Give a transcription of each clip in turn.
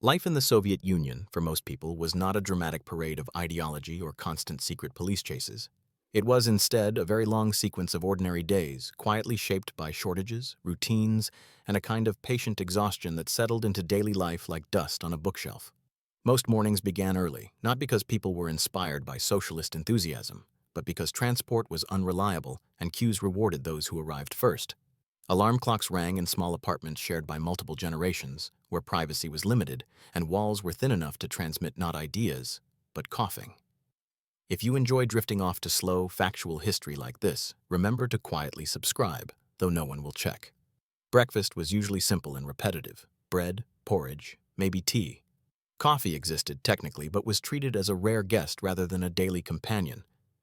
Life in the Soviet Union, for most people, was not a dramatic parade of ideology or constant secret police chases. It was instead a very long sequence of ordinary days, quietly shaped by shortages, routines, and a kind of patient exhaustion that settled into daily life like dust on a bookshelf. Most mornings began early, not because people were inspired by socialist enthusiasm, but because transport was unreliable and queues rewarded those who arrived first. Alarm clocks rang in small apartments shared by multiple generations, where privacy was limited and walls were thin enough to transmit not ideas, but coughing. If you enjoy drifting off to slow, factual history like this, remember to quietly subscribe, though no one will check. Breakfast was usually simple and repetitive: bread, porridge, maybe tea. Coffee existed technically, but was treated as a rare guest rather than a daily companion.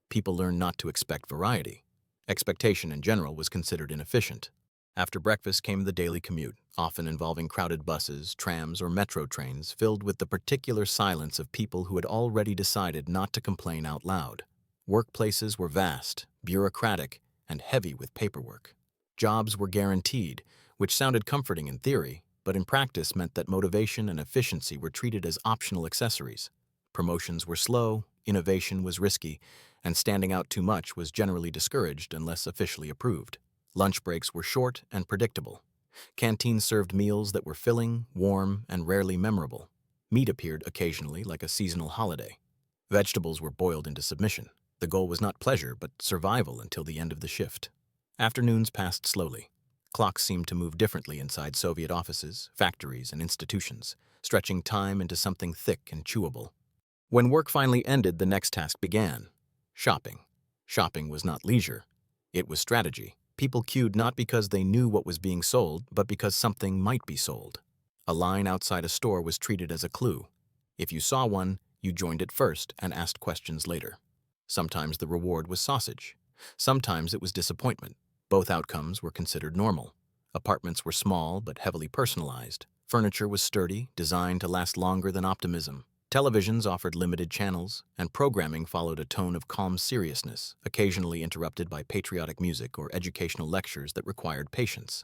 People learned not to expect variety. Expectation in general was considered inefficient. After breakfast came the daily commute, often involving crowded buses, trams, or metro trains filled with the particular silence of people who had already decided not to complain out loud. Workplaces were vast, bureaucratic, and heavy with paperwork. Jobs were guaranteed, which sounded comforting in theory, but in practice meant that motivation and efficiency were treated as optional accessories. Promotions were slow, innovation was risky, and standing out too much was generally discouraged unless officially approved. Lunch breaks were short and predictable. Canteens served meals that were filling, warm, and rarely memorable. Meat appeared occasionally like a seasonal holiday. Vegetables were boiled into submission. The goal was not pleasure, but survival until the end of the shift. Afternoons passed slowly. Clocks seemed to move differently inside Soviet offices, factories, and institutions, stretching time into something thick and chewable. When work finally ended, the next task began: shopping. Shopping was not leisure. It was strategy. People queued not because they knew what was being sold, but because something might be sold. A line outside a store was treated as a clue. If you saw one, you joined it first and asked questions later. Sometimes the reward was sausage. Sometimes it was disappointment. Both outcomes were considered normal. Apartments were small but heavily personalized. Furniture was sturdy, designed to last longer than optimism. Televisions offered limited channels, and programming followed a tone of calm seriousness, occasionally interrupted by patriotic music or educational lectures that required patience.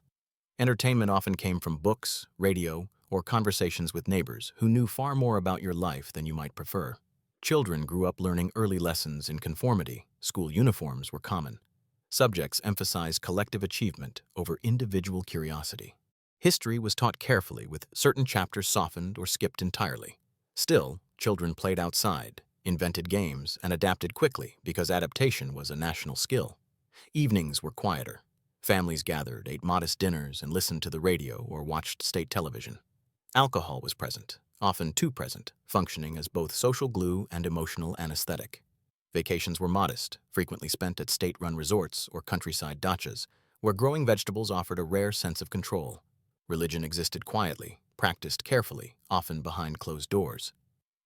Entertainment often came from books, radio, or conversations with neighbors who knew far more about your life than you might prefer. Children grew up learning early lessons in conformity. School uniforms were common. Subjects emphasized collective achievement over individual curiosity. History was taught carefully, with certain chapters softened or skipped entirely. Still, children played outside, invented games, and adapted quickly because adaptation was a national skill. Evenings were quieter. Families gathered, ate modest dinners, and listened to the radio or watched state television. Alcohol was present, often too present, functioning as both social glue and emotional anesthetic. Vacations were modest, frequently spent at state-run resorts or countryside dachas, where growing vegetables offered a rare sense of control. Religion existed quietly, practiced carefully, often behind closed doors.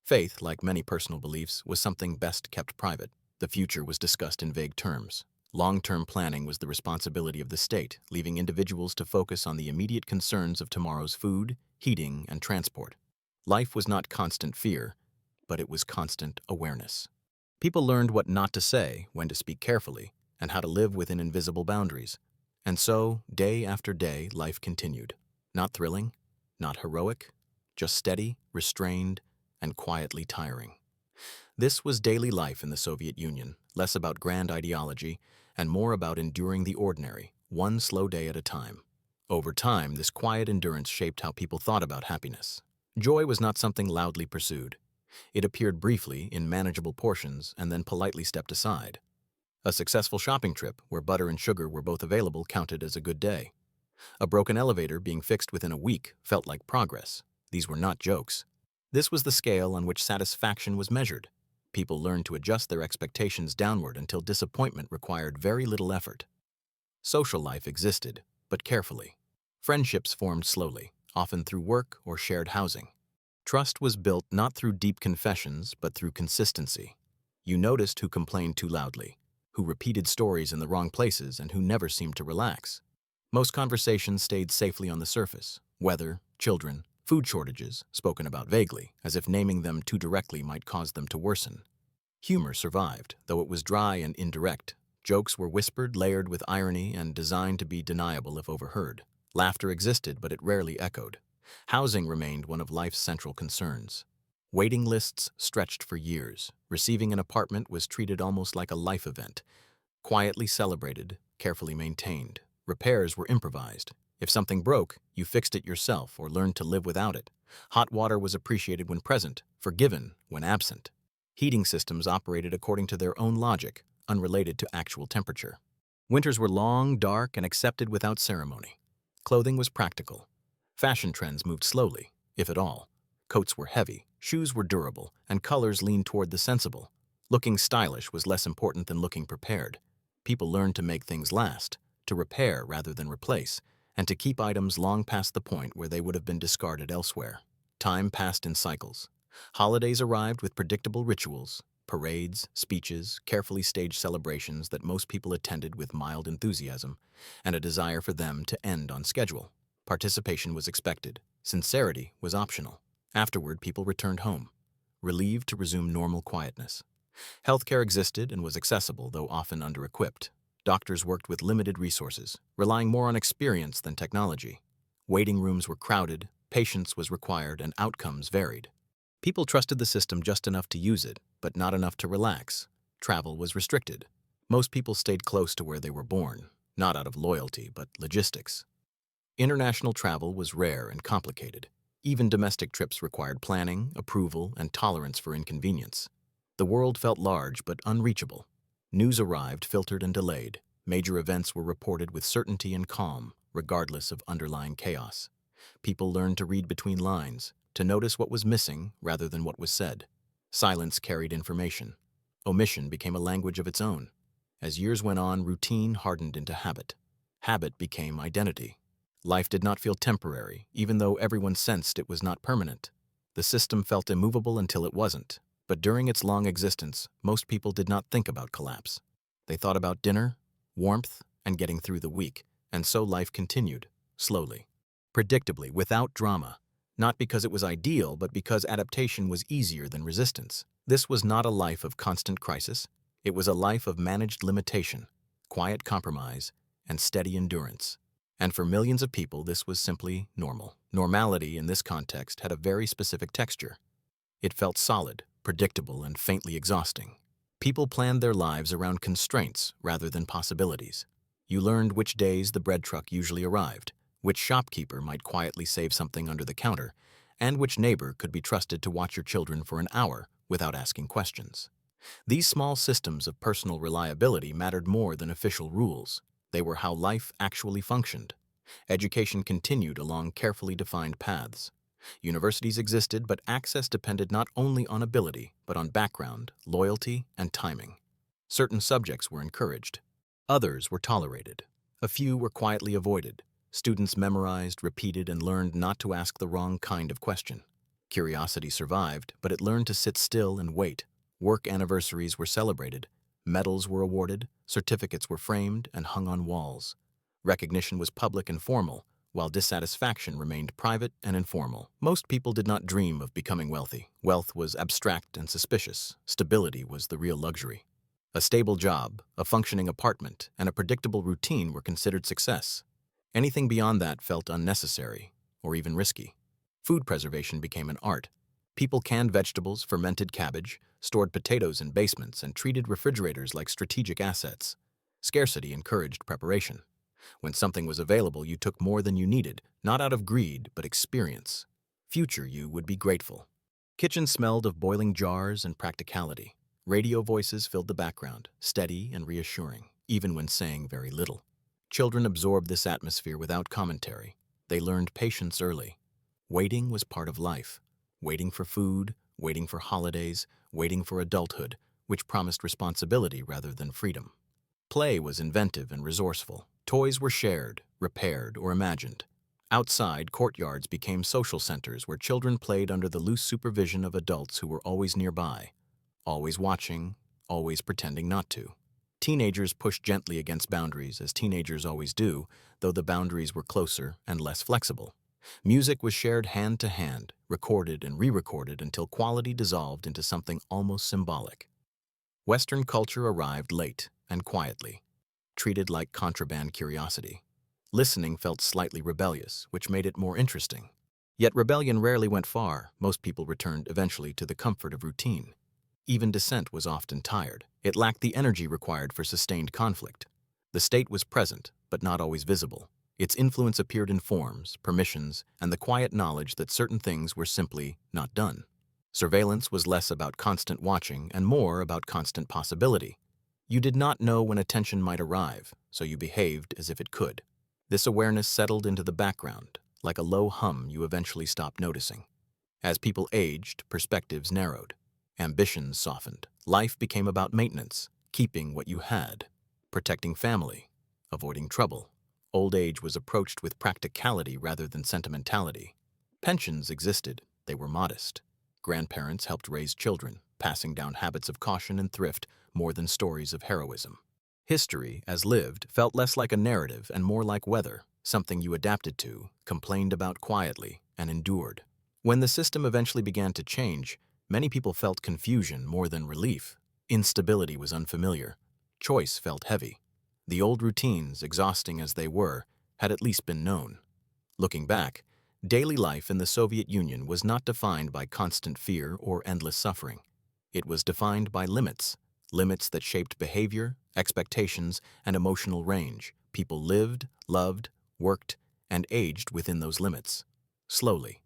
Faith, like many personal beliefs, was something best kept private. The future was discussed in vague terms. Long-term planning was the responsibility of the state, leaving individuals to focus on the immediate concerns of tomorrow's food, heating, and transport. Life was not constant fear, but it was constant awareness. People learned what not to say, when to speak carefully, and how to live within invisible boundaries. And so, day after day, life continued. Not thrilling, not heroic, just steady, restrained, and quietly tiring. This was daily life in the Soviet Union, less about grand ideology and more about enduring the ordinary, one slow day at a time. Over time, this quiet endurance shaped how people thought about happiness. Joy was not something loudly pursued. It appeared briefly in manageable portions and then politely stepped aside. A successful shopping trip, where butter and sugar were both available, counted as a good day. A broken elevator being fixed within a week felt like progress. These were not jokes. This was the scale on which satisfaction was measured. People learned to adjust their expectations downward until disappointment required very little effort. Social life existed, but carefully. Friendships formed slowly, often through work or shared housing. Trust was built not through deep confessions, but through consistency. You noticed who complained too loudly, who repeated stories in the wrong places, and who never seemed to relax. Most conversations stayed safely on the surface: weather, children, food shortages, spoken about vaguely, as if naming them too directly might cause them to worsen. Humor survived, though it was dry and indirect. Jokes were whispered, layered with irony, and designed to be deniable if overheard. Laughter existed, but it rarely echoed. Housing remained one of life's central concerns. Waiting lists stretched for years. Receiving an apartment was treated almost like a life event, quietly celebrated, carefully maintained. Repairs were improvised. If something broke, you fixed it yourself or learned to live without it. Hot water was appreciated when present, forgiven when absent. Heating systems operated according to their own logic, unrelated to actual temperature. Winters were long, dark, and accepted without ceremony. Clothing was practical. Fashion trends moved slowly, if at all. Coats were heavy, shoes were durable, and colors leaned toward the sensible. Looking stylish was less important than looking prepared. People learned to make things last, to repair rather than replace, and to keep items long past the point where they would have been discarded elsewhere. Time passed in cycles. Holidays arrived with predictable rituals, parades, speeches, carefully staged celebrations that most people attended with mild enthusiasm, and a desire for them to end on schedule. Participation was expected. Sincerity was optional. Afterward, people returned home, relieved to resume normal quietness. Healthcare existed and was accessible, though often under-equipped. Doctors worked with limited resources, relying more on experience than technology. Waiting rooms were crowded, patience was required, and outcomes varied. People trusted the system just enough to use it, but not enough to relax. Travel was restricted. Most people stayed close to where they were born, not out of loyalty, but logistics. International travel was rare and complicated. Even domestic trips required planning, approval, and tolerance for inconvenience. The world felt large but unreachable. News arrived filtered and delayed. Major events were reported with certainty and calm, regardless of underlying chaos. People learned to read between lines, to notice what was missing rather than what was said. Silence carried information. Omission became a language of its own. As years went on, routine hardened into habit. Habit became identity. Life did not feel temporary, even though everyone sensed it was not permanent. The system felt immovable until it wasn't. But during its long existence, most people did not think about collapse. They thought about dinner, warmth, and getting through the week, and so life continued, slowly, predictably, without drama, not because it was ideal, but because adaptation was easier than resistance. This was not a life of constant crisis. It was a life of managed limitation, quiet compromise, and steady endurance. And for millions of people, this was simply normal. Normality in this context had a very specific texture. It felt solid, predictable, and faintly exhausting. People planned their lives around constraints rather than possibilities. You learned which days the bread truck usually arrived, which shopkeeper might quietly save something under the counter, and which neighbor could be trusted to watch your children for an hour without asking questions. These small systems of personal reliability mattered more than official rules. They were how life actually functioned. Education continued along carefully defined paths. Universities existed, but access depended not only on ability, but on background, loyalty, and timing. Certain subjects were encouraged. Others were tolerated. A few were quietly avoided. Students memorized, repeated, and learned not to ask the wrong kind of question. Curiosity survived, but it learned to sit still and wait. Work anniversaries were celebrated. Medals were awarded, certificates were framed and hung on walls. Recognition was public and formal, while dissatisfaction remained private and informal. Most people did not dream of becoming wealthy. Wealth was abstract and suspicious. Stability was the real luxury. A stable job, a functioning apartment, and a predictable routine were considered success. Anything beyond that felt unnecessary, or even risky. Food preservation became an art. People canned vegetables, fermented cabbage, stored potatoes in basements, and treated refrigerators like strategic assets. Scarcity encouraged preparation. When something was available, you took more than you needed, not out of greed, but experience. Future you would be grateful. Kitchens smelled of boiling jars and practicality. Radio voices filled the background, steady and reassuring, even when saying very little. Children absorbed this atmosphere without commentary. They learned patience early. Waiting was part of life. Waiting for food, waiting for holidays, waiting for adulthood, which promised responsibility rather than freedom. Play was inventive and resourceful. Toys were shared, repaired, or imagined. Outside, courtyards became social centers where children played under the loose supervision of adults who were always nearby, always watching, always pretending not to. Teenagers pushed gently against boundaries, as teenagers always do, though the boundaries were closer and less flexible. Music was shared hand to hand, recorded and re-recorded until quality dissolved into something almost symbolic. Western culture arrived late and quietly, treated like contraband curiosity. Listening felt slightly rebellious, which made it more interesting. Yet rebellion rarely went far. Most people returned eventually to the comfort of routine. Even dissent was often tired. It lacked the energy required for sustained conflict. The state was present, but not always visible. Its influence appeared in forms, permissions, and the quiet knowledge that certain things were simply not done. Surveillance was less about constant watching and more about constant possibility. You did not know when attention might arrive, so you behaved as if it could. This awareness settled into the background, like a low hum you eventually stopped noticing. As people aged, perspectives narrowed. Ambitions softened. Life became about maintenance, keeping what you had, protecting family, avoiding trouble. Old age was approached with practicality rather than sentimentality. Pensions existed, they were modest. Grandparents helped raise children, passing down habits of caution and thrift more than stories of heroism. History, as lived, felt less like a narrative and more like weather, something you adapted to, complained about quietly, and endured. When the system eventually began to change, many people felt confusion more than relief. Instability was unfamiliar. Choice felt heavy. The old routines, exhausting as they were, had at least been known. Looking back, daily life in the Soviet Union was not defined by constant fear or endless suffering. It was defined by limits that shaped behavior, expectations, and emotional range. People lived, loved, worked, and aged within those limits. Slowly,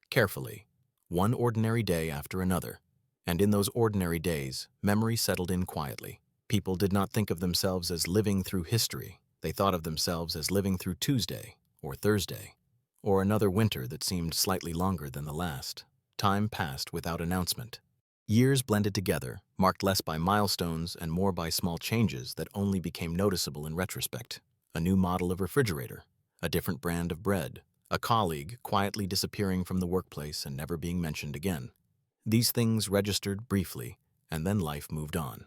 carefully, one ordinary day after another. And in those ordinary days, memory settled in quietly. People did not think of themselves as living through history. They thought of themselves as living through Tuesday, or Thursday, or another winter that seemed slightly longer than the last. Time passed without announcement. Years blended together, marked less by milestones and more by small changes that only became noticeable in retrospect. A new model of refrigerator, a different brand of bread, a colleague quietly disappearing from the workplace and never being mentioned again. These things registered briefly, and then life moved on.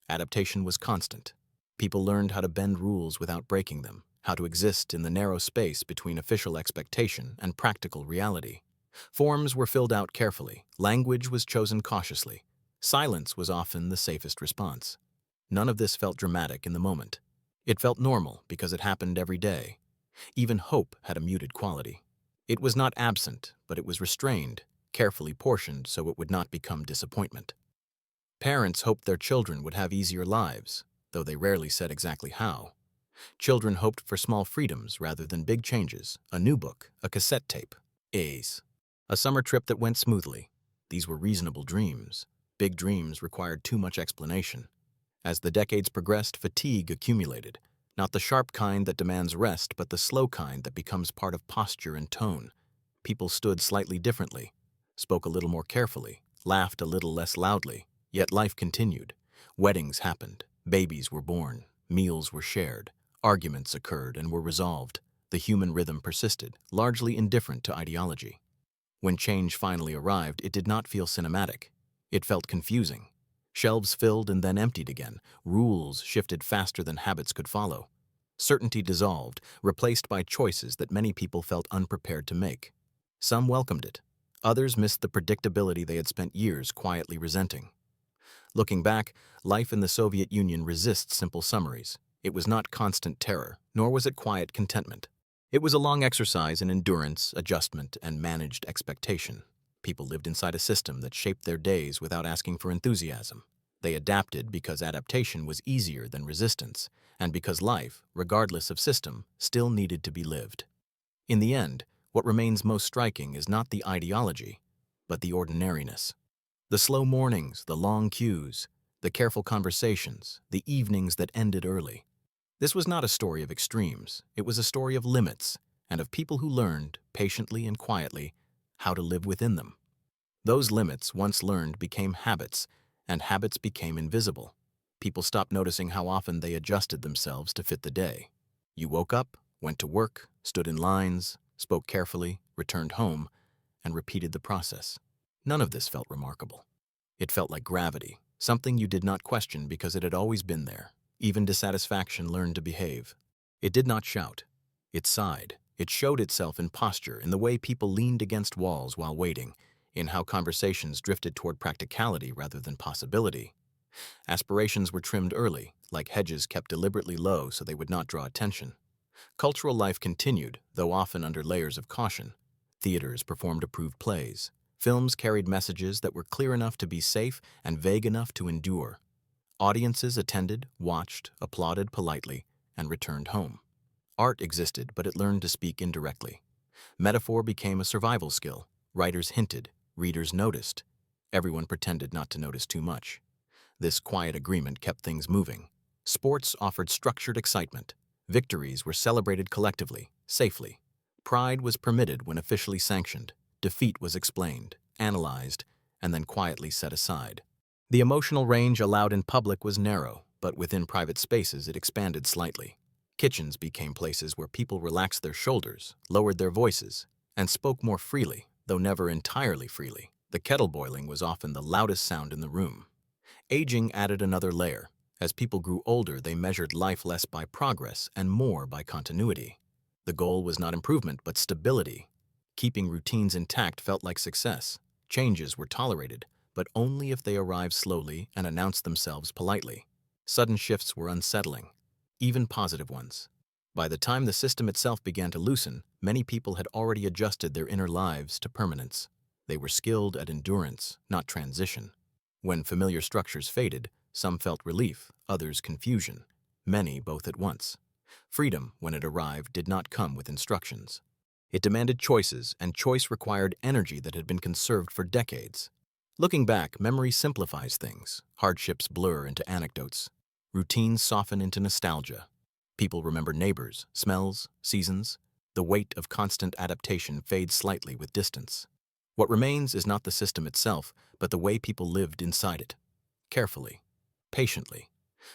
Adaptation was constant. People learned how to bend rules without breaking them, how to exist in the narrow space between official expectation and practical reality. Forms were filled out carefully, language was chosen cautiously. Silence was often the safest response. None of this felt dramatic in the moment. It felt normal because it happened every day. Even hope had a muted quality. It was not absent, but it was restrained, carefully portioned so it would not become disappointment. Parents hoped their children would have easier lives, though they rarely said exactly how. Children hoped for small freedoms rather than big changes, a new book, a cassette tape, a summer trip that went smoothly. These were reasonable dreams. Big dreams required too much explanation. As the decades progressed, fatigue accumulated, not the sharp kind that demands rest, but the slow kind that becomes part of posture and tone. People stood slightly differently, spoke a little more carefully, laughed a little less loudly, yet life continued. Weddings happened, babies were born, meals were shared, arguments occurred and were resolved. The human rhythm persisted, largely indifferent to ideology. When change finally arrived, it did not feel cinematic. It felt confusing. Shelves filled and then emptied again. Rules shifted faster than habits could follow. Certainty dissolved, replaced by choices that many people felt unprepared to make. Some welcomed it. Others missed the predictability they had spent years quietly resenting. Looking back, life in the Soviet Union resists simple summaries. It was not constant terror, nor was it quiet contentment. It was a long exercise in endurance, adjustment, and managed expectation. People lived inside a system that shaped their days without asking for enthusiasm. They adapted because adaptation was easier than resistance, and because life, regardless of system, still needed to be lived. In the end, what remains most striking is not the ideology, but the ordinariness. The slow mornings, the long queues, the careful conversations, the evenings that ended early. This was not a story of extremes. It was a story of limits, and of people who learned, patiently and quietly, how to live within them. Those limits, once learned, became habits, and habits became invisible. People stopped noticing how often they adjusted themselves to fit the day. You woke up, went to work, stood in lines, spoke carefully, returned home, and repeated the process. None of this felt remarkable. It felt like gravity, something you did not question because it had always been there. Even dissatisfaction learned to behave. It did not shout. It sighed. It showed itself in posture, in the way people leaned against walls while waiting, in how conversations drifted toward practicality rather than possibility. Aspirations were trimmed early, like hedges kept deliberately low so they would not draw attention. Cultural life continued, though often under layers of caution. Theaters performed approved plays. Films carried messages that were clear enough to be safe and vague enough to endure. Audiences attended, watched, applauded politely, and returned home. Art existed, but it learned to speak indirectly. Metaphor became a survival skill. Writers hinted, readers noticed. Everyone pretended not to notice too much. This quiet agreement kept things moving. Sports offered structured excitement. Victories were celebrated collectively, safely. Pride was permitted when officially sanctioned. Defeat was explained, analyzed, and then quietly set aside. The emotional range allowed in public was narrow, but within private spaces it expanded slightly. Kitchens became places where people relaxed their shoulders, lowered their voices, and spoke more freely, though never entirely freely. The kettle boiling was often the loudest sound in the room. Aging added another layer. As people grew older, they measured life less by progress and more by continuity. The goal was not improvement, but stability. Keeping routines intact felt like success. Changes were tolerated, but only if they arrived slowly and announced themselves politely. Sudden shifts were unsettling, even positive ones. By the time the system itself began to loosen, many people had already adjusted their inner lives to permanence. They were skilled at endurance, not transition. When familiar structures faded, some felt relief, others confusion, many both at once. Freedom, when it arrived, did not come with instructions. It demanded choices, and choice required energy that had been conserved for decades. Looking back, memory simplifies things. Hardships blur into anecdotes. Routines soften into nostalgia. People remember neighbors, smells, seasons. The weight of constant adaptation fades slightly with distance. What remains is not the system itself, but the way people lived inside it. Carefully, patiently,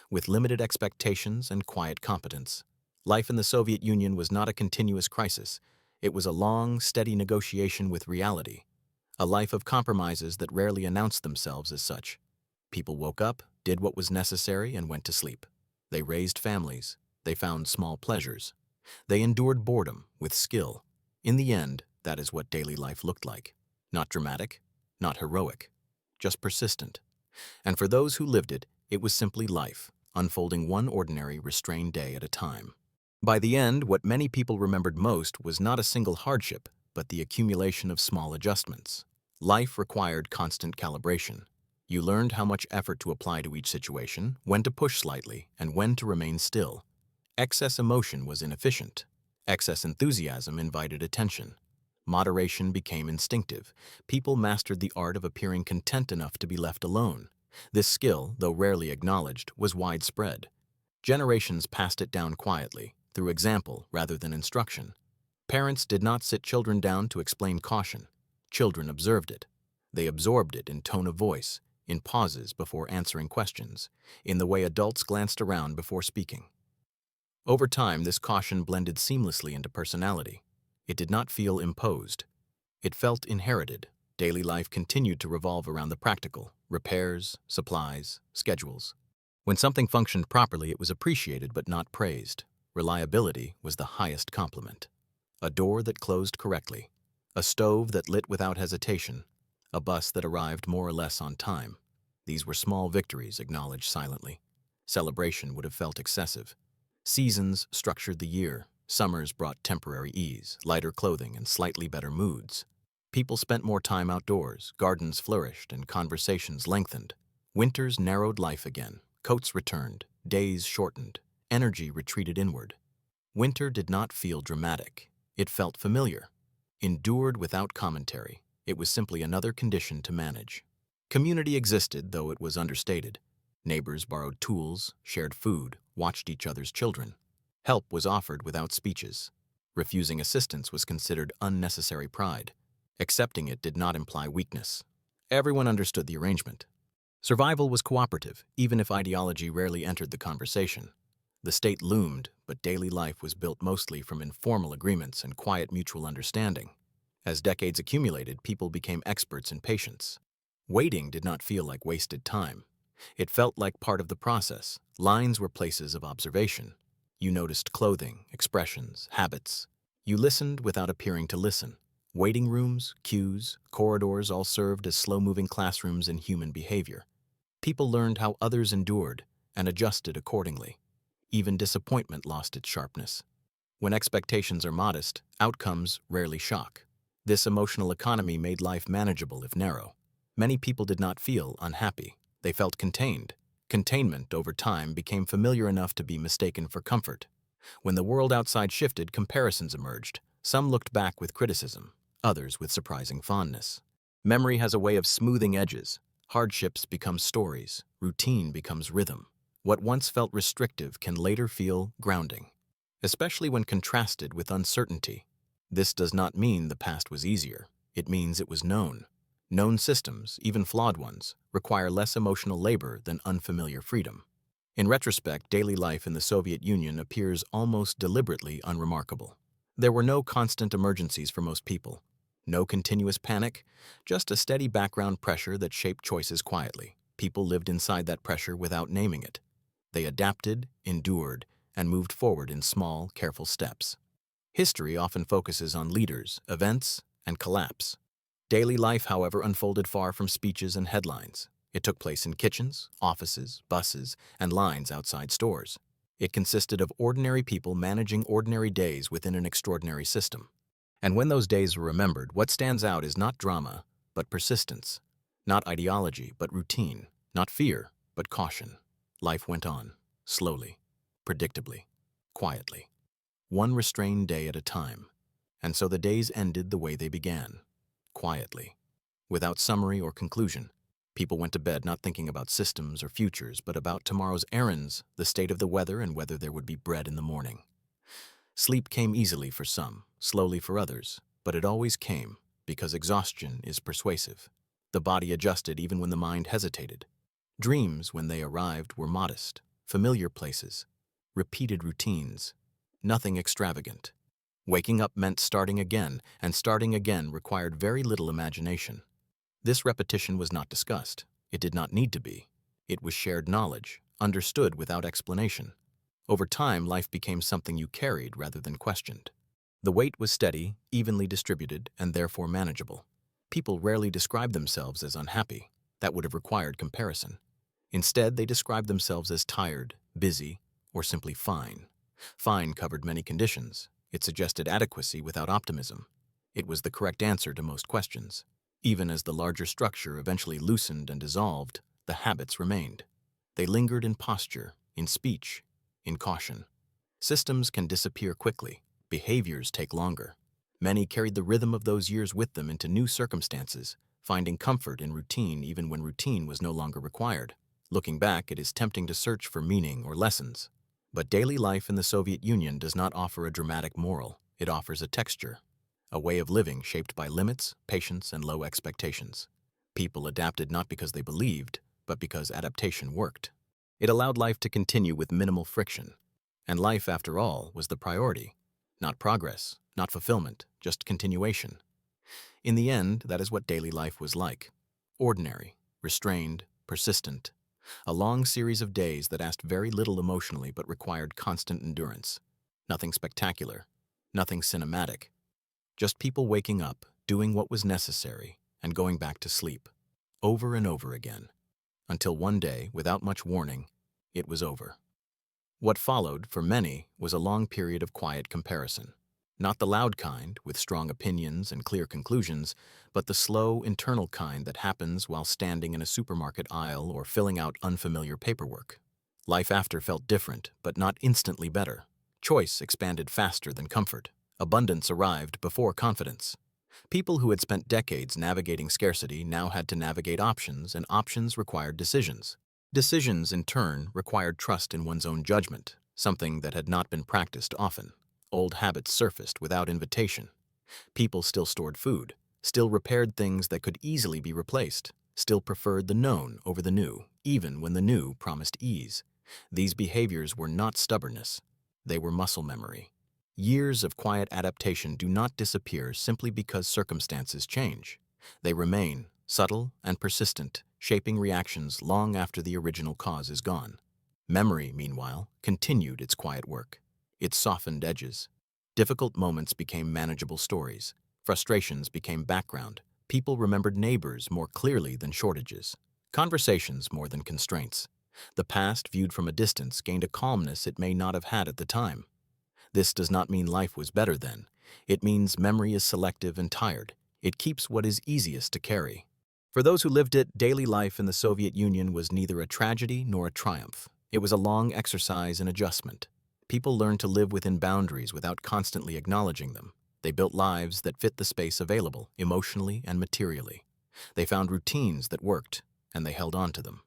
with limited expectations and quiet competence. Life in the Soviet Union was not a continuous crisis. It was a long, steady negotiation with reality. A life of compromises that rarely announced themselves as such. People woke up, did what was necessary, and went to sleep. They raised families. They found small pleasures. They endured boredom with skill. In the end, that is what daily life looked like. Not dramatic, not heroic, just persistent. And for those who lived it, it was simply life, unfolding one ordinary, restrained day at a time. By the end, what many people remembered most was not a single hardship, but the accumulation of small adjustments. Life required constant calibration. You learned how much effort to apply to each situation, when to push slightly, and when to remain still. Excess emotion was inefficient. Excess enthusiasm invited attention. Moderation became instinctive. People mastered the art of appearing content enough to be left alone. This skill, though rarely acknowledged, was widespread. Generations passed it down quietly, through example rather than instruction. Parents did not sit children down to explain caution. Children observed it. They absorbed it in tone of voice, in pauses before answering questions, in the way adults glanced around before speaking. Over time, this caution blended seamlessly into personality. It did not feel imposed. It felt inherited. Daily life continued to revolve around the practical: repairs, supplies, schedules. When something functioned properly, it was appreciated but not praised. Reliability was the highest compliment. A door that closed correctly. A stove that lit without hesitation. A bus that arrived more or less on time. These were small victories acknowledged silently. Celebration would have felt excessive. Seasons structured the year. Summers brought temporary ease, lighter clothing, and slightly better moods. People spent more time outdoors, gardens flourished, and conversations lengthened. Winters narrowed life again. Coats returned, days shortened, energy retreated inward. Winter did not feel dramatic. It felt familiar. Endured without commentary, it was simply another condition to manage. Community existed, though it was understated. Neighbors borrowed tools, shared food, watched each other's children. Help was offered without speeches. Refusing assistance was considered unnecessary pride. Accepting it did not imply weakness. Everyone understood the arrangement. Survival was cooperative, even if ideology rarely entered the conversation. The state loomed, but daily life was built mostly from informal agreements and quiet mutual understanding. As decades accumulated, people became experts in patience. Waiting did not feel like wasted time. It felt like part of the process. Lines were places of observation. You noticed clothing, expressions, habits. You listened without appearing to listen. Waiting rooms, queues, corridors all served as slow-moving classrooms in human behavior. People learned how others endured and adjusted accordingly. Even disappointment lost its sharpness. When expectations are modest, outcomes rarely shock. This emotional economy made life manageable if narrow. Many people did not feel unhappy. They felt contained. Containment over time became familiar enough to be mistaken for comfort. When the world outside shifted, comparisons emerged. Some looked back with criticism, others with surprising fondness. Memory has a way of smoothing edges. Hardships become stories. Routine becomes rhythm. What once felt restrictive can later feel grounding, especially when contrasted with uncertainty. This does not mean the past was easier. It means it was known. Known systems, even flawed ones, require less emotional labor than unfamiliar freedom. In retrospect, daily life in the Soviet Union appears almost deliberately unremarkable. There were no constant emergencies for most people, no continuous panic, just a steady background pressure that shaped choices quietly. People lived inside that pressure without naming it. They adapted, endured, and moved forward in small, careful steps. History often focuses on leaders, events, and collapse. Daily life, however, unfolded far from speeches and headlines. It took place in kitchens, offices, buses, and lines outside stores. It consisted of ordinary people managing ordinary days within an extraordinary system. And when those days are remembered, what stands out is not drama, but persistence. Not ideology, but routine. Not fear, but caution. Life went on, slowly, predictably, quietly. One restrained day at a time. And so the days ended the way they began, quietly. Without summary or conclusion, people went to bed not thinking about systems or futures, but about tomorrow's errands, the state of the weather, and whether there would be bread in the morning. Sleep came easily for some, slowly for others, but it always came, because exhaustion is persuasive. The body adjusted even when the mind hesitated. Dreams, when they arrived, were modest, familiar places, repeated routines, nothing extravagant. Waking up meant starting again, and starting again required very little imagination. This repetition was not discussed. It did not need to be. It was shared knowledge, understood without explanation. Over time, life became something you carried rather than questioned. The weight was steady, evenly distributed, and therefore manageable. People rarely described themselves as unhappy. That would have required comparison. Instead, they described themselves as tired, busy, or simply fine. Fine covered many conditions. It suggested adequacy without optimism. It was the correct answer to most questions. Even as the larger structure eventually loosened and dissolved, the habits remained. They lingered in posture, in speech, in caution. Systems can disappear quickly. Behaviors take longer. Many carried the rhythm of those years with them into new circumstances, finding comfort in routine even when routine was no longer required. Looking back, it is tempting to search for meaning or lessons. But daily life in the Soviet Union does not offer a dramatic moral. It offers a texture, a way of living shaped by limits, patience, and low expectations. People adapted not because they believed, but because adaptation worked. It allowed life to continue with minimal friction. And life, after all, was the priority. Not progress, not fulfillment, just continuation. In the end, that is what daily life was like. Ordinary, restrained, persistent. A long series of days that asked very little emotionally but required constant endurance. Nothing spectacular, nothing cinematic. Just people waking up, doing what was necessary, and going back to sleep. Over and over again. Until one day, without much warning, it was over. What followed, for many, was a long period of quiet comparison. Not the loud kind, with strong opinions and clear conclusions, but the slow, internal kind that happens while standing in a supermarket aisle or filling out unfamiliar paperwork. Life after felt different, but not instantly better. Choice expanded faster than comfort. Abundance arrived before confidence. People who had spent decades navigating scarcity now had to navigate options, and options required decisions. Decisions, in turn, required trust in one's own judgment, something that had not been practiced often. Old habits surfaced without invitation. People still stored food, still repaired things that could easily be replaced, still preferred the known over the new, even when the new promised ease. These behaviors were not stubbornness. They were muscle memory. Years of quiet adaptation do not disappear simply because circumstances change. They remain, subtle and persistent, shaping reactions long after the original cause is gone. Memory, meanwhile, continued its quiet work. It softened edges. Difficult moments became manageable stories. Frustrations became background. People remembered neighbors more clearly than shortages. Conversations more than constraints. The past, viewed from a distance, gained a calmness it may not have had at the time. This does not mean life was better then. It means memory is selective and tired. It keeps what is easiest to carry. For those who lived it, daily life in the Soviet Union was neither a tragedy nor a triumph. It was a long exercise in adjustment. People learned to live within boundaries without constantly acknowledging them. They built lives that fit the space available, emotionally and materially. They found routines that worked, and they held on to them.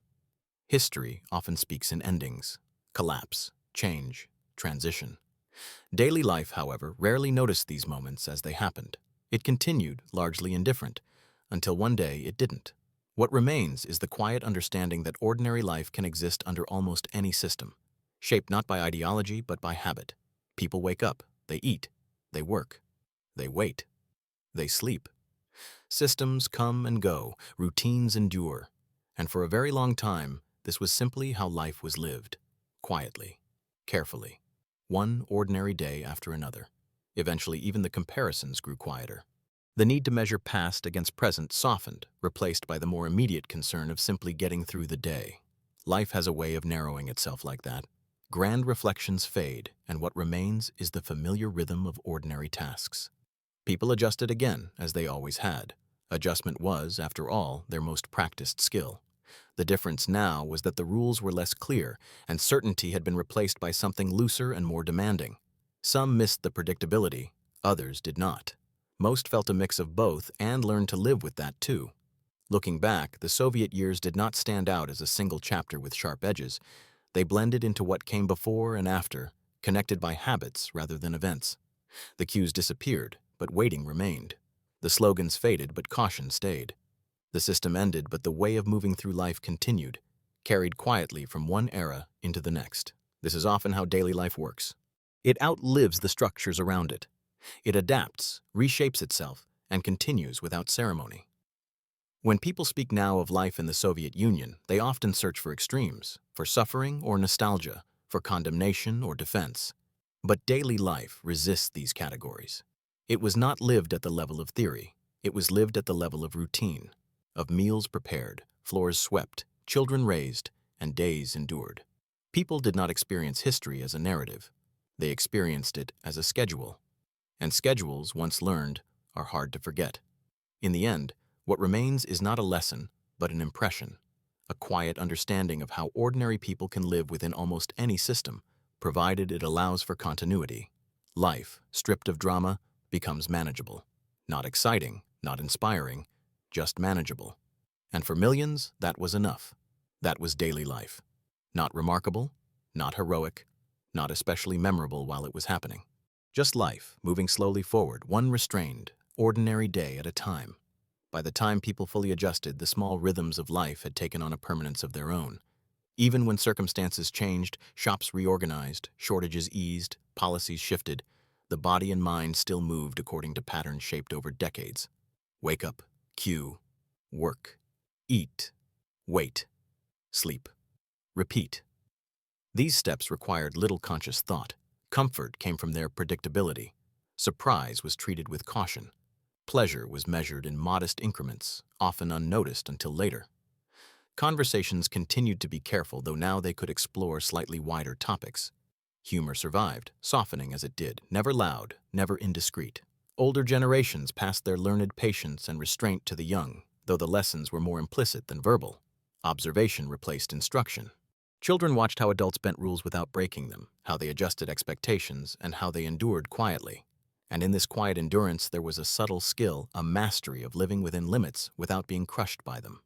History often speaks in endings: collapse, change, transition. Daily life, however, rarely noticed these moments as they happened. It continued, largely indifferent, until one day it didn't. What remains is the quiet understanding that ordinary life can exist under almost any system, shaped not by ideology but by habit. People wake up, they eat, they work, they wait, they sleep. Systems come and go, routines endure, and for a very long time, this was simply how life was lived, quietly, carefully, one ordinary day after another. Eventually, even the comparisons grew quieter. The need to measure past against present softened, replaced by the more immediate concern of simply getting through the day. Life has a way of narrowing itself like that. Grand reflections fade, and what remains is the familiar rhythm of ordinary tasks. People adjusted again, as they always had. Adjustment was, after all, their most practiced skill. The difference now was that the rules were less clear, and certainty had been replaced by something looser and more demanding. Some missed the predictability, others did not. Most felt a mix of both and learned to live with that too. Looking back, the Soviet years did not stand out as a single chapter with sharp edges. They blended into what came before and after, connected by habits rather than events. The cues disappeared, but waiting remained. The slogans faded, but caution stayed. The system ended, but the way of moving through life continued, carried quietly from one era into the next. This is often how daily life works. It outlives the structures around it. It adapts, reshapes itself, and continues without ceremony. When people speak now of life in the Soviet Union, they often search for extremes, for suffering or nostalgia, for condemnation or defense. But daily life resists these categories. It was not lived at the level of theory. It was lived at the level of routine, of meals prepared, floors swept, children raised, and days endured. People did not experience history as a narrative. They experienced it as a schedule. And schedules, once learned, are hard to forget. In the end, what remains is not a lesson, but an impression, a quiet understanding of how ordinary people can live within almost any system, provided it allows for continuity. Life, stripped of drama, becomes manageable. Not exciting, not inspiring, just manageable. And for millions, that was enough. That was daily life. Not remarkable, not heroic, not especially memorable while it was happening. Just life, moving slowly forward, one restrained, ordinary day at a time. By the time people fully adjusted, the small rhythms of life had taken on a permanence of their own. Even when circumstances changed, shops reorganized, shortages eased, policies shifted, the body and mind still moved according to patterns shaped over decades. Wake up, cue, work, eat, wait, sleep, repeat. These steps required little conscious thought. Comfort came from their predictability. Surprise was treated with caution. Pleasure was measured in modest increments, often unnoticed until later. Conversations continued to be careful, though now they could explore slightly wider topics. Humor survived, softening as it did, never loud, never indiscreet. Older generations passed their learned patience and restraint to the young, though the lessons were more implicit than verbal. Observation replaced instruction. Children watched how adults bent rules without breaking them, how they adjusted expectations, and how they endured quietly. And in this quiet endurance there was a subtle skill, a mastery of living within limits without being crushed by them.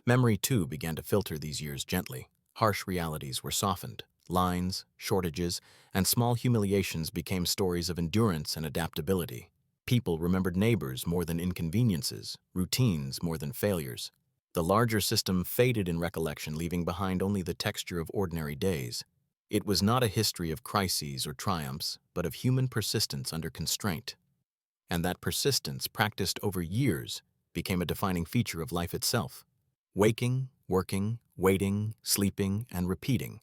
Memory, too, began to filter these years gently. Harsh realities were softened. Lines, shortages, and small humiliations became stories of endurance and adaptability. People remembered neighbors more than inconveniences, routines more than failures. The larger system faded in recollection, leaving behind only the texture of ordinary days. It was not a history of crises or triumphs, but of human persistence under constraint. And that persistence, practiced over years, became a defining feature of life itself. Waking, working, waiting, sleeping, and repeating,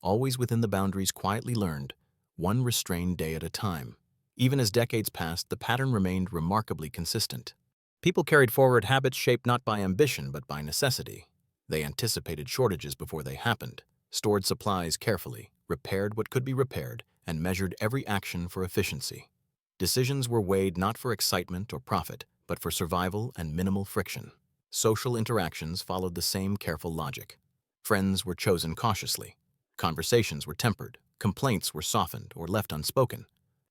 always within the boundaries quietly learned, one restrained day at a time. Even as decades passed, the pattern remained remarkably consistent. People carried forward habits shaped not by ambition but by necessity. They anticipated shortages before they happened, stored supplies carefully, repaired what could be repaired, and measured every action for efficiency. Decisions were weighed not for excitement or profit, but for survival and minimal friction. Social interactions followed the same careful logic. Friends were chosen cautiously. Conversations were tempered. Complaints were softened or left unspoken.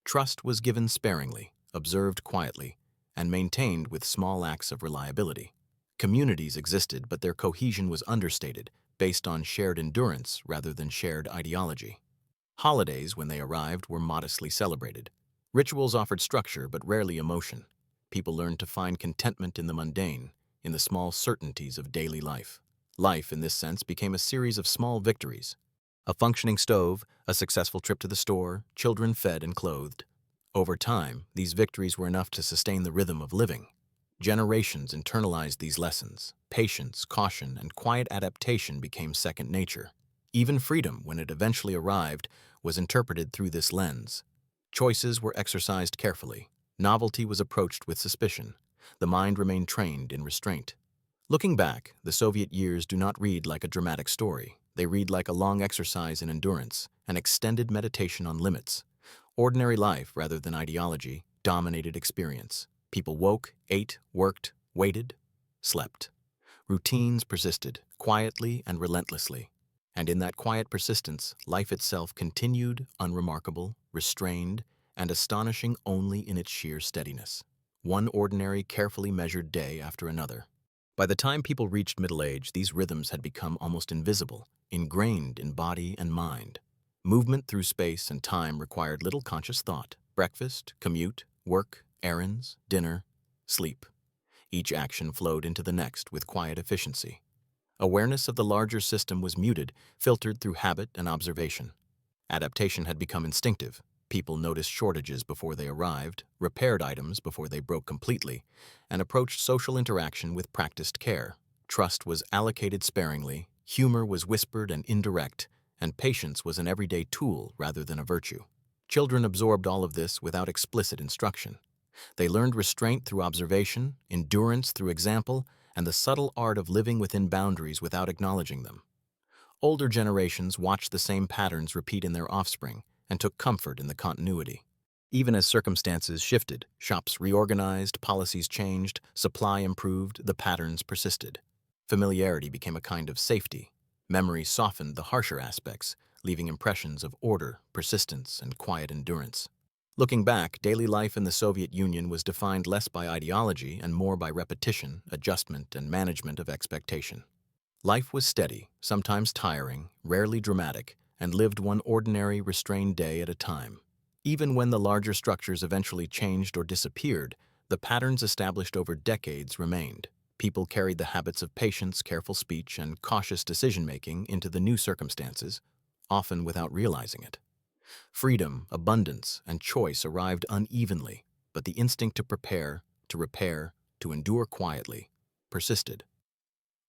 Trust was given sparingly, observed quietly, and maintained with small acts of reliability. Communities existed, but their cohesion was understated, based on shared endurance rather than shared ideology. Holidays, when they arrived, were modestly celebrated. Rituals offered structure but rarely emotion. People learned to find contentment in the mundane, in the small certainties of daily life. Life, in this sense, became a series of small victories. A functioning stove, a successful trip to the store, children fed and clothed. Over time, these victories were enough to sustain the rhythm of living. Generations internalized these lessons. Patience, caution, and quiet adaptation became second nature. Even freedom, when it eventually arrived, was interpreted through this lens. Choices were exercised carefully. Novelty was approached with suspicion. The mind remained trained in restraint. Looking back, the Soviet years do not read like a dramatic story. They read like a long exercise in endurance, an extended meditation on limits. Ordinary life, rather than ideology, dominated experience. People woke, ate, worked, waited, slept. Routines persisted, quietly and relentlessly. And in that quiet persistence, life itself continued, unremarkable, restrained, and astonishing only in its sheer steadiness. One ordinary, carefully measured day after another. By the time people reached middle age, these rhythms had become almost invisible, ingrained in body and mind. Movement through space and time required little conscious thought. Breakfast, commute, work, errands, dinner, sleep. Each action flowed into the next with quiet efficiency. Awareness of the larger system was muted, filtered through habit and observation. Adaptation had become instinctive. People noticed shortages before they arrived, repaired items before they broke completely, and approached social interaction with practiced care. Trust was allocated sparingly, humor was whispered and indirect, and patience was an everyday tool rather than a virtue. Children absorbed all of this without explicit instruction. They learned restraint through observation, endurance through example, and the subtle art of living within boundaries without acknowledging them. Older generations watched the same patterns repeat in their offspring and took comfort in the continuity. Even as circumstances shifted, shops reorganized, policies changed, supply improved, the patterns persisted. Familiarity became a kind of safety. Memory softened the harsher aspects, leaving impressions of order, persistence, and quiet endurance. Looking back, daily life in the Soviet Union was defined less by ideology and more by repetition, adjustment, and management of expectation. Life was steady, sometimes tiring, rarely dramatic, and lived one ordinary, restrained day at a time. Even when the larger structures eventually changed or disappeared, the patterns established over decades remained. People carried the habits of patience, careful speech, and cautious decision-making into the new circumstances, often without realizing it. Freedom, abundance, and choice arrived unevenly, but the instinct to prepare, to repair, to endure quietly persisted.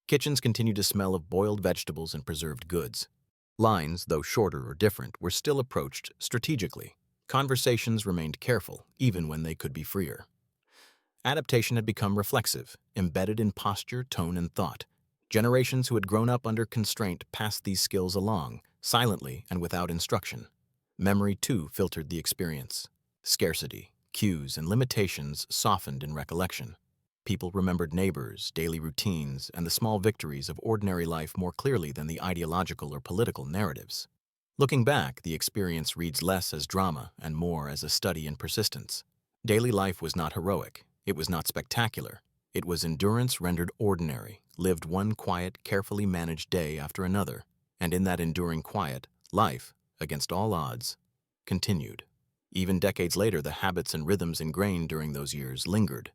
Kitchens continued to smell of boiled vegetables and preserved goods. Lines, though shorter or different, were still approached strategically. Conversations remained careful, even when they could be freer. Adaptation had become reflexive, embedded in posture, tone, and thought. Generations who had grown up under constraint passed these skills along, silently and without instruction. Memory, too, filtered the experience. Scarcity, cues, and limitations softened in recollection. People remembered neighbors, daily routines, and the small victories of ordinary life more clearly than the ideological or political narratives. Looking back, the experience reads less as drama and more as a study in persistence. Daily life was not heroic. It was not spectacular. It was endurance rendered ordinary, lived one quiet, carefully managed day after another. And in that enduring quiet, life, against all odds, continued. Even decades later, the habits and rhythms ingrained during those years lingered.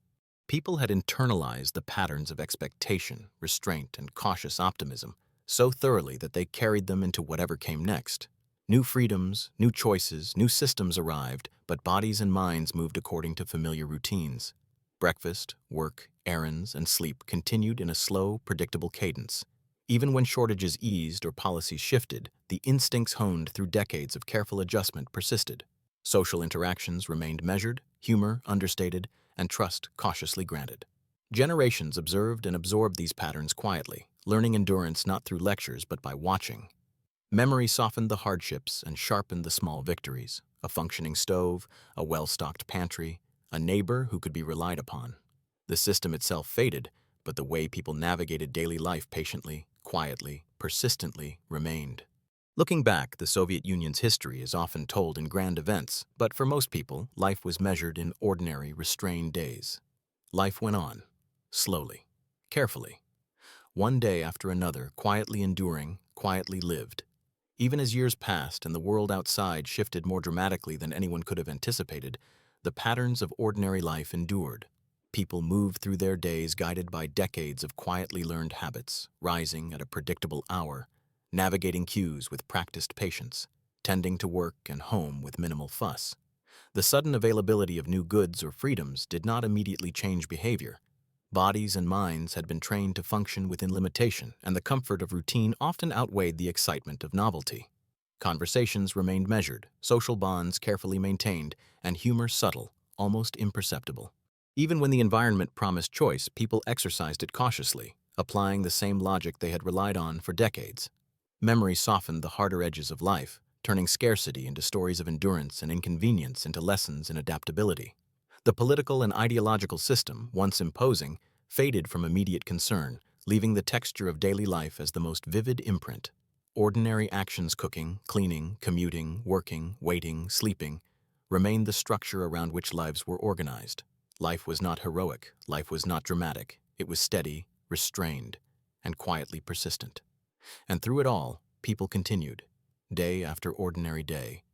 People had internalized the patterns of expectation, restraint, and cautious optimism so thoroughly that they carried them into whatever came next. New freedoms, new choices, new systems arrived, but bodies and minds moved according to familiar routines. Breakfast, work, errands, and sleep continued in a slow, predictable cadence. Even when shortages eased or policies shifted, the instincts honed through decades of careful adjustment persisted. Social interactions remained measured, humor understated, and trust cautiously granted. Generations observed and absorbed these patterns quietly, learning endurance not through lectures but by watching. Memory softened the hardships and sharpened the small victories: a functioning stove, a well-stocked pantry, a neighbor who could be relied upon. The system itself faded, but the way people navigated daily life patiently, quietly, persistently remained. Looking back, the Soviet Union's history is often told in grand events, but for most people, life was measured in ordinary, restrained days. Life went on, slowly, carefully, one day after another, quietly enduring, quietly lived. Even as years passed and the world outside shifted more dramatically than anyone could have anticipated, the patterns of ordinary life endured. People moved through their days guided by decades of quietly learned habits, rising at a predictable hour, navigating cues with practiced patience, tending to work and home with minimal fuss. The sudden availability of new goods or freedoms did not immediately change behavior. Bodies and minds had been trained to function within limitation, and the comfort of routine often outweighed the excitement of novelty. Conversations remained measured, social bonds carefully maintained, and humor subtle, almost imperceptible. Even when the environment promised choice, people exercised it cautiously, applying the same logic they had relied on for decades. Memory softened the harder edges of life, turning scarcity into stories of endurance and inconvenience into lessons in adaptability. The political and ideological system, once imposing, faded from immediate concern, leaving the texture of daily life as the most vivid imprint. Ordinary actions, cooking, cleaning, commuting, working, waiting, sleeping, remained the structure around which lives were organized. Life was not heroic, life was not dramatic, it was steady, restrained, and quietly persistent. And through it all, people continued, day after ordinary day,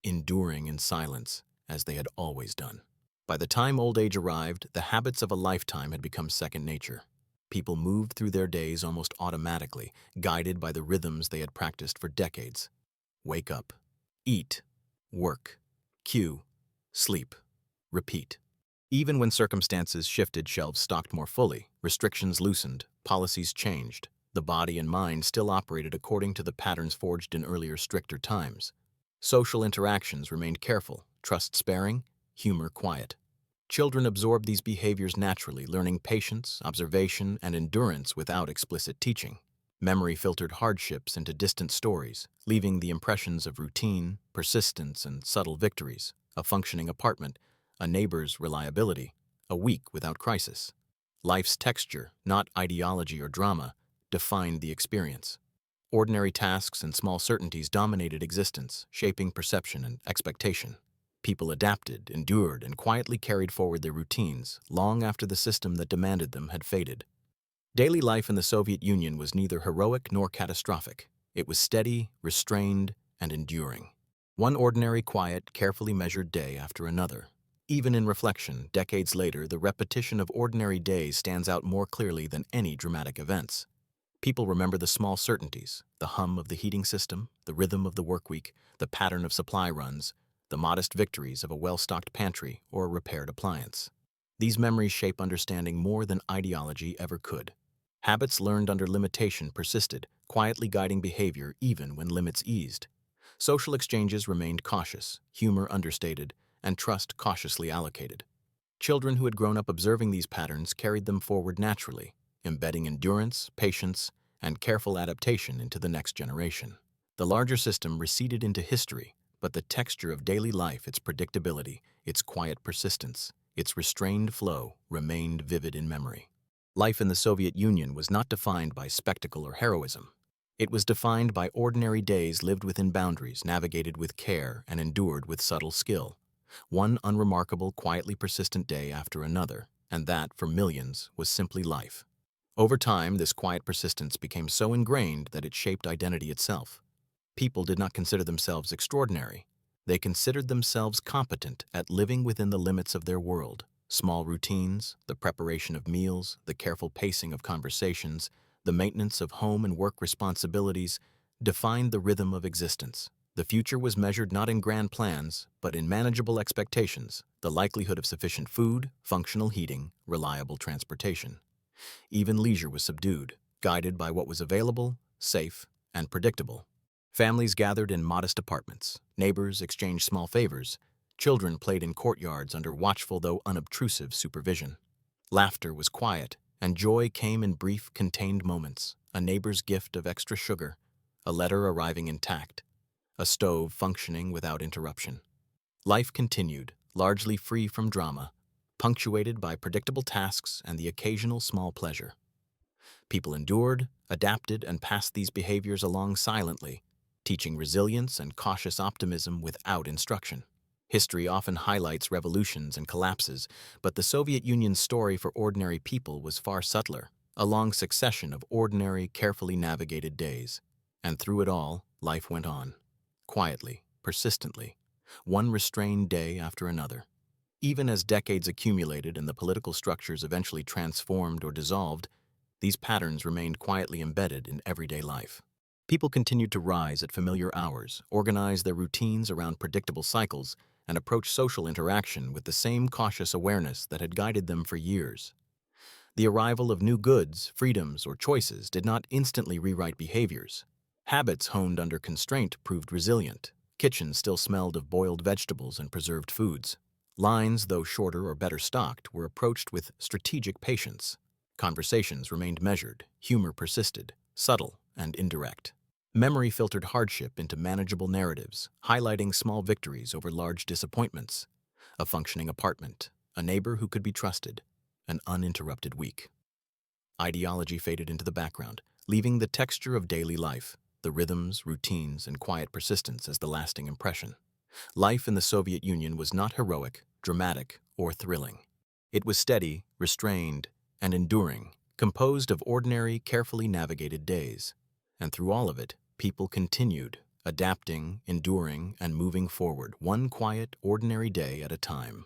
enduring in silence as they had always done. By the time old age arrived, the habits of a lifetime had become second nature. People moved through their days almost automatically, guided by the rhythms they had practiced for decades. Wake up, eat, work, cue, sleep, repeat. Even when circumstances shifted, shelves stocked more fully, restrictions loosened, policies changed, the body and mind still operated according to the patterns forged in earlier, stricter times. Social interactions remained careful, trust sparing, humor quiet. Children absorbed these behaviors naturally, learning patience, observation, and endurance without explicit teaching. Memory filtered hardships into distant stories, leaving the impressions of routine, persistence, and subtle victories: a functioning apartment, a neighbor's reliability, a week without crisis. Life's texture, not ideology or drama, defined the experience. Ordinary tasks and small certainties dominated existence, shaping perception and expectation. People adapted, endured, and quietly carried forward their routines long after the system that demanded them had faded. Daily life in the Soviet Union was neither heroic nor catastrophic. It was steady, restrained, and enduring. One ordinary, quiet, carefully measured day after another. Even in reflection, decades later, the repetition of ordinary days stands out more clearly than any dramatic events. People remember the small certainties: the hum of the heating system, the rhythm of the workweek, the pattern of supply runs, the modest victories of a well-stocked pantry or a repaired appliance. These memories shape understanding more than ideology ever could. Habits learned under limitation persisted, quietly guiding behavior even when limits eased. Social exchanges remained cautious, humor understated, and trust cautiously allocated. Children who had grown up observing these patterns carried them forward naturally, embedding endurance, patience, and careful adaptation into the next generation. The larger system receded into history, but the texture of daily life, its predictability, its quiet persistence, its restrained flow, remained vivid in memory. Life in the Soviet Union was not defined by spectacle or heroism. It was defined by ordinary days lived within boundaries, navigated with care, and endured with subtle skill. One unremarkable, quietly persistent day after another, and that, for millions, was simply life. Over time, this quiet persistence became so ingrained that it shaped identity itself. People did not consider themselves extraordinary. They considered themselves competent at living within the limits of their world. Small routines, the preparation of meals, the careful pacing of conversations, the maintenance of home and work responsibilities defined the rhythm of existence. The future was measured not in grand plans, but in manageable expectations: the likelihood of sufficient food, functional heating, reliable transportation. Even leisure was subdued, guided by what was available, safe, and predictable. Families gathered in modest apartments, neighbors exchanged small favors, children played in courtyards under watchful though unobtrusive supervision. Laughter was quiet, and joy came in brief, contained moments: a neighbor's gift of extra sugar, a letter arriving intact, a stove functioning without interruption. Life continued, largely free from drama, punctuated by predictable tasks and the occasional small pleasure. People endured, adapted, and passed these behaviors along silently, teaching resilience and cautious optimism without instruction. History often highlights revolutions and collapses, but the Soviet Union's story for ordinary people was far subtler, a long succession of ordinary, carefully navigated days. And through it all, life went on, quietly, persistently, one restrained day after another. Even as decades accumulated and the political structures eventually transformed or dissolved, these patterns remained quietly embedded in everyday life. People continued to rise at familiar hours, organize their routines around predictable cycles, and approach social interaction with the same cautious awareness that had guided them for years. The arrival of new goods, freedoms, or choices did not instantly rewrite behaviors. Habits honed under constraint proved resilient. Kitchens still smelled of boiled vegetables and preserved foods. Lines, though shorter or better stocked, were approached with strategic patience. Conversations remained measured, humor persisted, subtle and indirect. Memory filtered hardship into manageable narratives, highlighting small victories over large disappointments. A functioning apartment, a neighbor who could be trusted, an uninterrupted week. Ideology faded into the background, leaving the texture of daily life, the rhythms, routines, and quiet persistence as the lasting impression. Life in the Soviet Union was not heroic, dramatic, or thrilling. It was steady, restrained, and enduring, composed of ordinary, carefully navigated days. And through all of it, people continued, adapting, enduring, and moving forward, one quiet, ordinary day at a time.